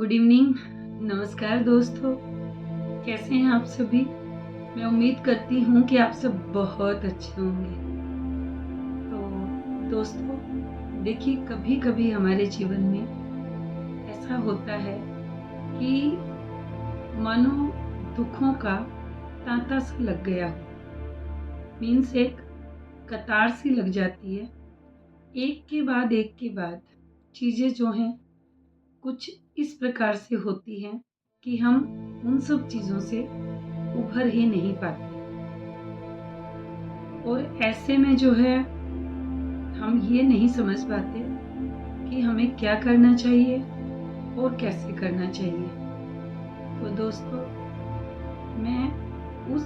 Good evening. नमस्कार दोस्तों, कैसे हैं आप सभी। मैं उम्मीद करती हूँ कि आप सब बहुत अच्छे होंगे। तो दोस्तों, देखिए, कभी कभी हमारे जीवन में ऐसा होता है कि मानो दुखों का तांता सा लग गया हो। मीन्स एक कतार सी लग जाती है, एक के बाद एक के बाद चीज़ें जो हैं कुछ इस प्रकार से होती हैं कि हम उन सब चीज़ों से उभर ही नहीं पाते। और ऐसे में जो है हम ये नहीं समझ पाते कि हमें क्या करना चाहिए और कैसे करना चाहिए। तो दोस्तों, मैं उस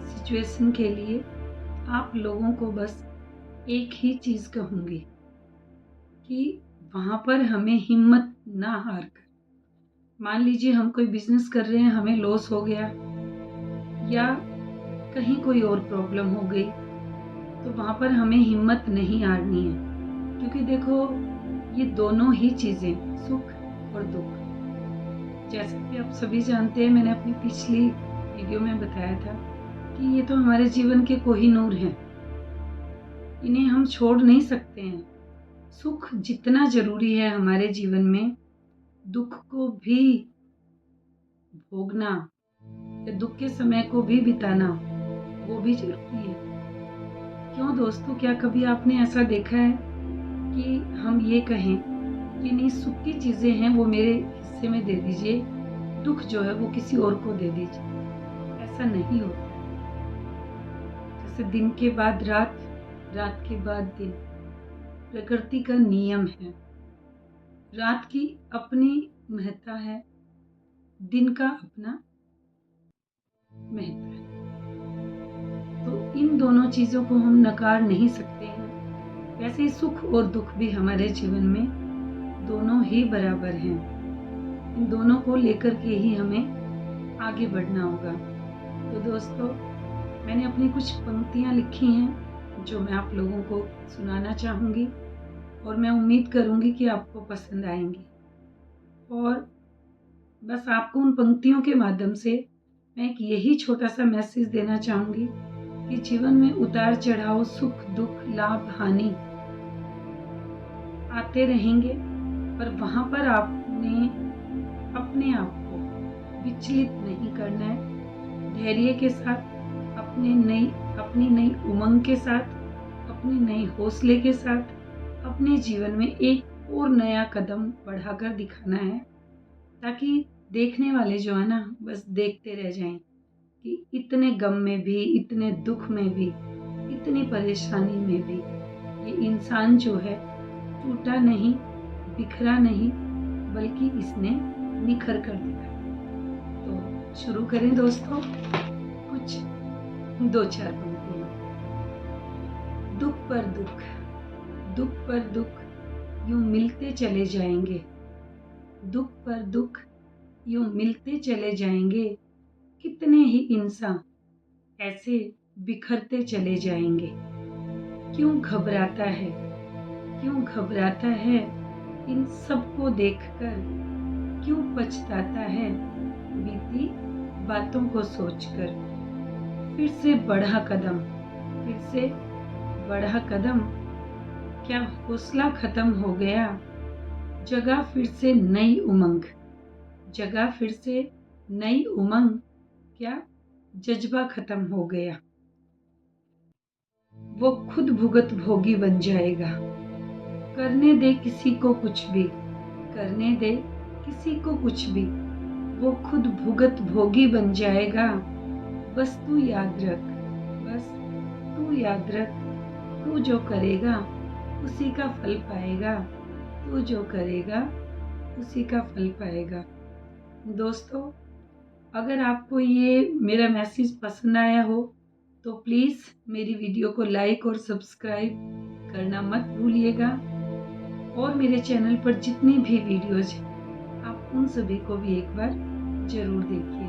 सिचुएशन के लिए आप लोगों को बस एक ही चीज़ कहूँगी कि वहाँ पर हमें हिम्मत ना हार कर, मान लीजिए हम कोई बिजनेस कर रहे हैं, हमें लॉस हो गया या कहीं कोई और प्रॉब्लम हो गई, तो वहाँ पर हमें हिम्मत नहीं हारनी है। क्योंकि देखो, ये दोनों ही चीज़ें, सुख और दुख, जैसा कि आप सभी जानते हैं, मैंने अपनी पिछली वीडियो में बताया था कि ये तो हमारे जीवन के कोहिनूर हैं, इन्हें हम छोड़ नहीं सकते हैं। सुख जितना जरूरी है हमारे जीवन में, दुख को भी भोगना या दुख के समय को भी बिताना वो भी जरूरी है। क्यों दोस्तों, क्या कभी आपने ऐसा देखा है कि हम ये कहें कि नहीं, सुख की चीज़ें हैं वो मेरे हिस्से में दे दीजिए, दुख जो है वो किसी और को दे दीजिए। ऐसा नहीं होता। जैसे दिन के बाद रात, रात के बाद दिन, प्रकृति का नियम है। रात की अपनी महत्ता है, दिन का अपना महत्व है। तो इन दोनों चीज़ों को हम नकार नहीं सकते हैं। वैसे ही सुख और दुख भी हमारे जीवन में दोनों ही बराबर हैं। इन दोनों को लेकर के ही हमें आगे बढ़ना होगा। तो दोस्तों, मैंने अपनी कुछ पंक्तियाँ लिखी हैं जो मैं आप लोगों को सुनाना चाहूँगी और मैं उम्मीद करूँगी कि आपको पसंद आएंगी। और बस आपको उन पंक्तियों के माध्यम से मैं एक यही छोटा सा मैसेज देना चाहूँगी कि जीवन में उतार चढ़ाव, सुख दुख, लाभ हानि आते रहेंगे, पर वहाँ पर आपने अपने आप को विचलित नहीं करना है। धैर्य के साथ, अपनी नई उमंग के साथ, अपने नए हौसले के साथ अपने जीवन में एक और नया कदम बढ़ाकर दिखाना है, ताकि देखने वाले जो है ना, बस देखते रह जाएं कि इतने गम में भी, इतने दुख में भी, इतनी परेशानी में भी ये इंसान जो है टूटा नहीं, बिखरा नहीं, बल्कि इसने निखर कर दिखाया। तो शुरू करें दोस्तों, कुछ दो चार पंक्तियां। दुख पर दुख, दुख पर दुख यूं मिलते चले जाएंगे, दुख पर दुख यूं मिलते चले जाएंगे, कितने ही इंसान ऐसे बिखरते चले जाएंगे। क्यों घबराता है, क्यों घबराता है इन सबको देखकर, क्यों पछताता है बीती बातों को सोचकर। फिर से बढ़ा कदम, फिर से बढ़ा कदम, क्या हौसला खत्म हो गया, जगह फिर से नई उमंग, जगह फिर से नई उमंग, क्या जज्बा खत्म हो गया। वो खुद भुगत भोगी बन जाएगा, करने दे किसी को कुछ भी, करने दे किसी को कुछ भी, वो खुद भुगत भोगी बन जाएगा। बस तू याद रख, बस तू याद रख, तू जो करेगा उसी का फल पाएगा, तू जो करेगा उसी का फल पाएगा। दोस्तों, अगर आपको ये मेरा मैसेज पसंद आया हो तो प्लीज़ मेरी वीडियो को लाइक और सब्सक्राइब करना मत भूलिएगा। और मेरे चैनल पर जितनी भी वीडियोज हैं, आप उन सभी को भी एक बार ज़रूर देखिए।